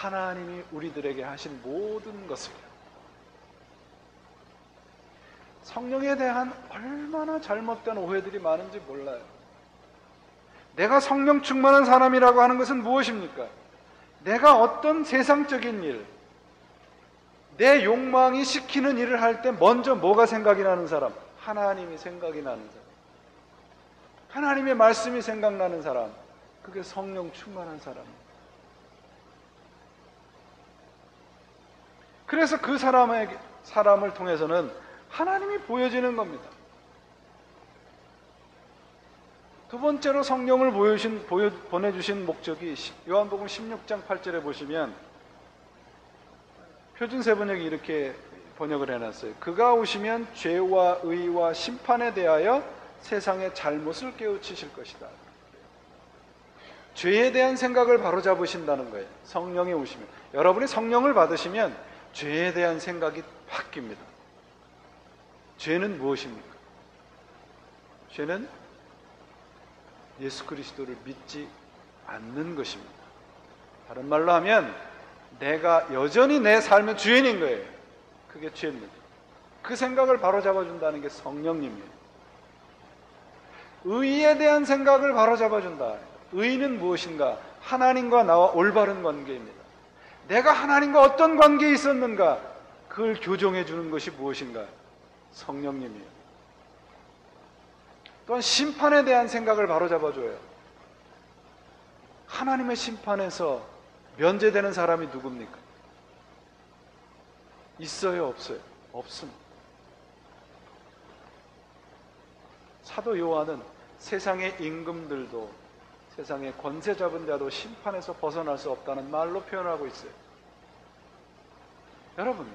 하나님이 우리들에게 하신 모든 것입니다. 성령에 대한 얼마나 잘못된 오해들이 많은지 몰라요. 내가 성령 충만한 사람이라고 하는 것은 무엇입니까? 내가 어떤 세상적인 일, 내 욕망이 시키는 일을 할 때 먼저 뭐가 생각이 나는 사람? 하나님이 생각이 나는 사람. 하나님의 말씀이 생각나는 사람. 그게 성령 충만한 사람입니다. 그래서 그 사람을 통해서는 하나님이 보여지는 겁니다. 두 번째로 성령을 보내주신 목적이 요한복음 16장 8절에 보시면 표준세번역이 이렇게 번역을 해놨어요. 그가 오시면 죄와 의와 심판에 대하여 세상의 잘못을 깨우치실 것이다. 죄에 대한 생각을 바로잡으신다는 거예요. 성령이 오시면. 여러분이 성령을 받으시면 죄에 대한 생각이 바뀝니다. 죄는 무엇입니까? 죄는 예수 그리스도를 믿지 않는 것입니다. 다른 말로 하면 내가 여전히 내 삶의 주인인 거예요. 그게 죄입니다. 그 생각을 바로잡아준다는 게 성령님이에요. 의에 대한 생각을 바로잡아준다. 의는 무엇인가? 하나님과 나와 올바른 관계입니다. 내가 하나님과 어떤 관계에 있었는가? 그걸 교정해 주는 것이 무엇인가? 성령님이에요. 또한 심판에 대한 생각을 바로잡아줘요. 하나님의 심판에서 면제되는 사람이 누굽니까? 있어요, 없어요? 없습니다. 사도 요한은 세상의 임금들도 세상의 권세 잡은 자도 심판에서 벗어날 수 없다는 말로 표현하고 있어요. 여러분,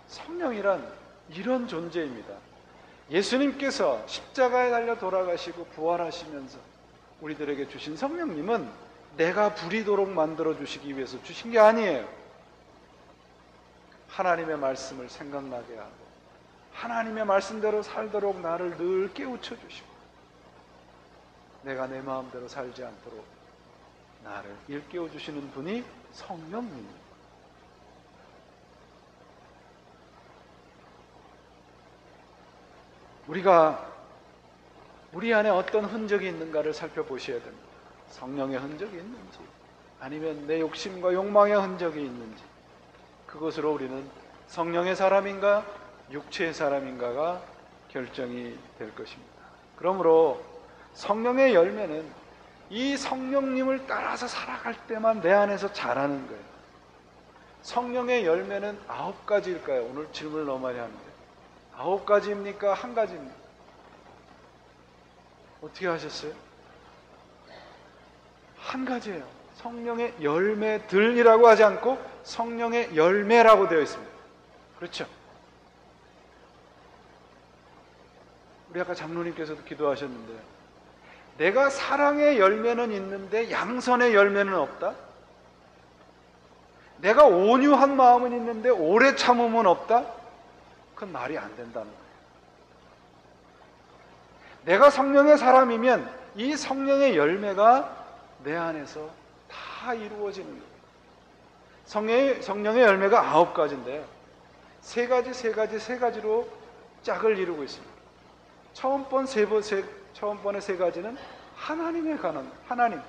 성령이란 이런 존재입니다. 예수님께서 십자가에 달려 돌아가시고 부활하시면서 우리들에게 주신 성령님은 내가 부리도록 만들어 주시기 위해서 주신 게 아니에요. 하나님의 말씀을 생각나게 하고 하나님의 말씀대로 살도록 나를 늘 깨우쳐 주시고 내가 내 마음대로 살지 않도록 나를 일깨워 주시는 분이 성령님입니다. 우리가 우리 안에 어떤 흔적이 있는가를 살펴보셔야 됩니다. 성령의 흔적이 있는지 아니면 내 욕심과 욕망의 흔적이 있는지 그것으로 우리는 성령의 사람인가 육체의 사람인가가 결정이 될 것입니다. 그러므로 성령의 열매는 이 성령님을 따라서 살아갈 때만 내 안에서 자라는 거예요. 성령의 열매는 9가지일까요? 오늘 질문을 너무 많이 하는데 9가지입니까? 1가지입니까? 어떻게 하셨어요? 1가지예요. 성령의 열매들이라고 하지 않고 성령의 열매라고 되어 있습니다. 그렇죠? 우리 아까 장로님께서도 기도하셨는데 내가 사랑의 열매는 있는데 양선의 열매는 없다? 내가 온유한 마음은 있는데 오래 참음은 없다? 그건 말이 안 된다는 거예요. 내가 성령의 사람이면 이 성령의 열매가 내 안에서 다 이루어지는 거예요. 성령의 열매가 9가지인데요. 3가지로 짝을 이루고 있습니다. 처음 번의 3가지는 하나님에 관한 하나님.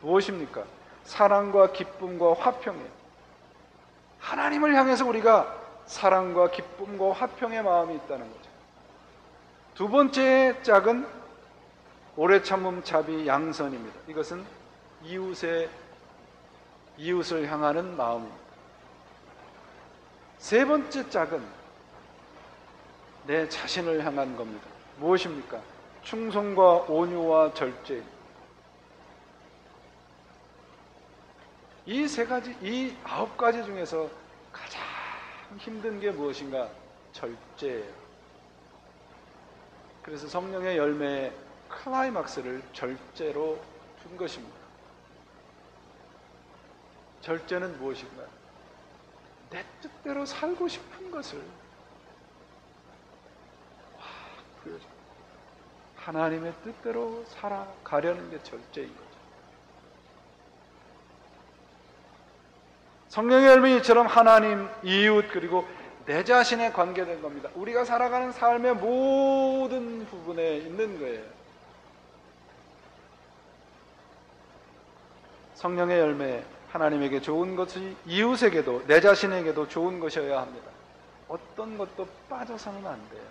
무엇입니까? 사랑과 기쁨과 화평이에요. 하나님을 향해서 우리가 사랑과 기쁨과 화평의 마음이 있다는 거죠. 두 번째 짝은 오래 참음 자비 양선입니다. 이것은 이웃을 향하는 마음입니다. 세 번째 짝은 내 자신을 향한 겁니다. 무엇입니까? 충성과 온유와 절제. 이 9가지 중에서 가장 힘든 게 무엇인가? 절제예요. 그래서 성령의 열매의 클라이막스를 절제로 준 것입니다. 절제는 무엇인가요? 내 뜻대로 살고 싶은 것을 보여줍니다. 하나님의 뜻대로 살아가려는 게 절제인 거죠. 성령의 열매는 이처럼 하나님, 이웃, 그리고 내 자신에 관계된 겁니다. 우리가 살아가는 삶의 모든 부분에 있는 거예요. 성령의 열매, 하나님에게 좋은 것이 이웃에게도 내 자신에게도 좋은 것이어야 합니다. 어떤 것도 빠져서는 안 돼요.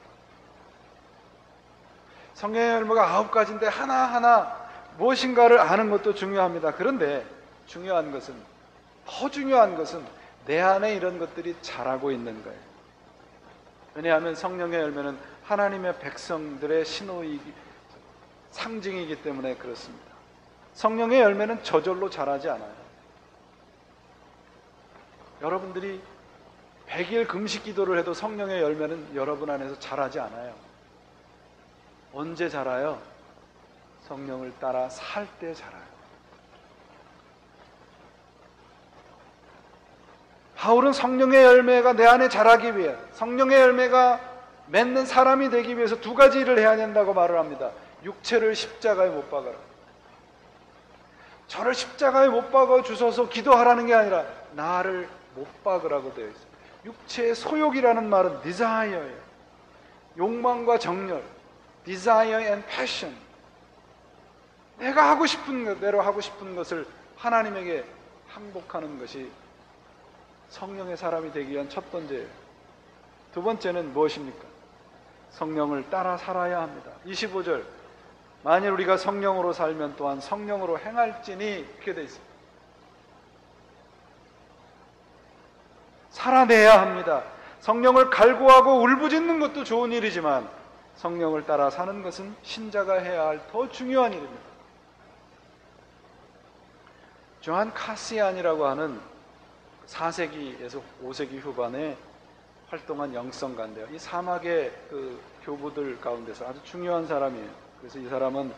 성령의 열매가 9가지인데 하나하나 무엇인가를 아는 것도 중요합니다. 그런데 더 중요한 것은 내 안에 이런 것들이 자라고 있는 거예요. 왜냐하면 성령의 열매는 하나님의 백성들의 신호이기, 상징이기 때문에 그렇습니다. 성령의 열매는 저절로 자라지 않아요. 여러분들이 100일 금식 기도를 해도 성령의 열매는 여러분 안에서 자라지 않아요. 언제 자라요? 성령을 따라 살 때 자라요. 바울은 성령의 열매가 내 안에 자라기 위해, 성령의 열매가 맺는 사람이 되기 위해서 2가지 일을 해야 된다고 말을 합니다. 육체를 십자가에 못 박아라. 저를 십자가에 못 박아 주셔서 기도하라는 게 아니라 나를 못 박으라고 되어 있어요. 육체의 소욕이라는 말은 desire예요. 욕망과 정열, desire and passion. 내가 하고 싶은 대로 하고 싶은 것을 하나님에게 항복하는 것이 성령의 사람이 되기 위한 첫 번째예요. 2번째는 무엇입니까? 성령을 따라 살아야 합니다. 25절, 만일 우리가 성령으로 살면 또한 성령으로 행할지니, 이렇게 돼 있습니다. 살아내야 합니다. 성령을 갈구하고 울부짖는 것도 좋은 일이지만 성령을 따라 사는 것은 신자가 해야 할 더 중요한 일입니다. 조한 카시안이라고 하는 4세기에서 5세기 후반에 활동한 영성가인데요. 이 사막의 그 교부들 가운데서 아주 중요한 사람이에요. 그래서 이 사람은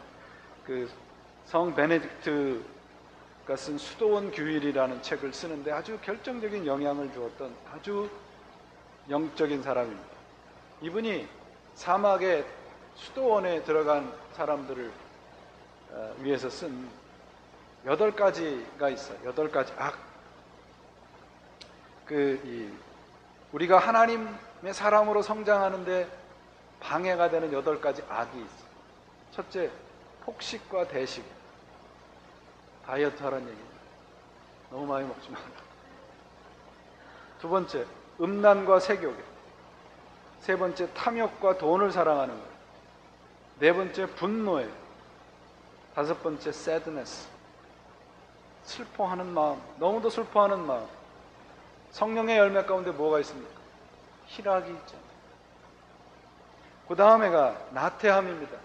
그 성 베네딕트가 쓴 수도원 규율이라는 책을 쓰는데 아주 결정적인 영향을 주었던 아주 영적인 사람입니다. 이분이 사막의 수도원에 들어간 사람들을 위해서 쓴 8가지가 있어요. 8가지 악. 우리가 하나님의 사람으로 성장하는데 방해가 되는 8가지 악이 있어요. 첫째, 폭식과 대식. 다이어트 하라는 얘기입니다. 너무 많이 먹지 마라. 2번째, 음란과 색욕. 3번째, 탐욕과 돈을 사랑하는 것. 4번째, 분노예요. 5번째, sadness. 슬퍼하는 마음, 너무도 슬퍼하는 마음. 성령의 열매 가운데 뭐가 있습니까? 희락이 있잖아요. 그 다음에가 나태함입니다.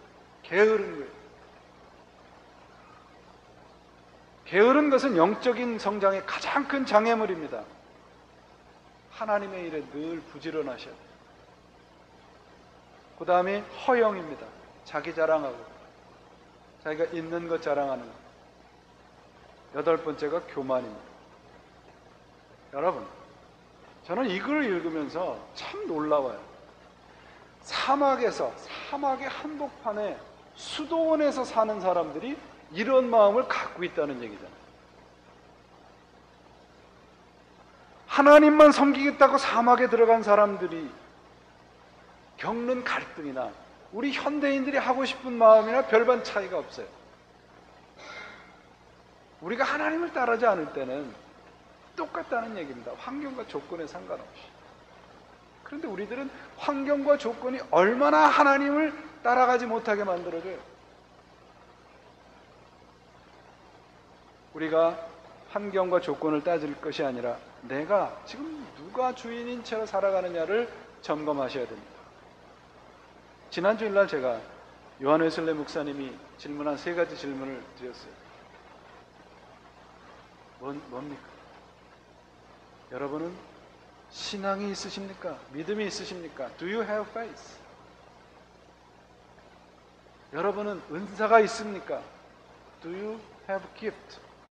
게으른 거예요. 게으른 것은 영적인 성장의 가장 큰 장애물입니다. 하나님의 일에 늘 부지런하셔야 돼요. 그 다음에 허영입니다. 자기 자랑하고 자기가 있는 것 자랑하는 것. 8번째가 교만입니다. 여러분, 저는 이 글을 읽으면서 참 놀라워요. 사막의 한복판에 수도원에서 사는 사람들이 이런 마음을 갖고 있다는 얘기잖아요. 하나님만 섬기겠다고 사막에 들어간 사람들이 겪는 갈등이나 우리 현대인들이 하고 싶은 마음이나 별반 차이가 없어요. 우리가 하나님을 따르지 않을 때는 똑같다는 얘기입니다. 환경과 조건에 상관없이. 그런데 우리들은 환경과 조건이 얼마나 하나님을 따라가지 못하게 만들어줘요. 우리가 환경과 조건을 따질 것이 아니라 내가 지금 누가 주인인 채로 살아가느냐를 점검하셔야 됩니다. 지난 주일날 제가 요한 웨슬레 목사님이 질문한 3가지 질문을 드렸어요. 뭡니까? 여러분은 신앙이 있으십니까? 믿음이 있으십니까? Do you have faith? 여러분은 은사가 있습니까? Do you have gift?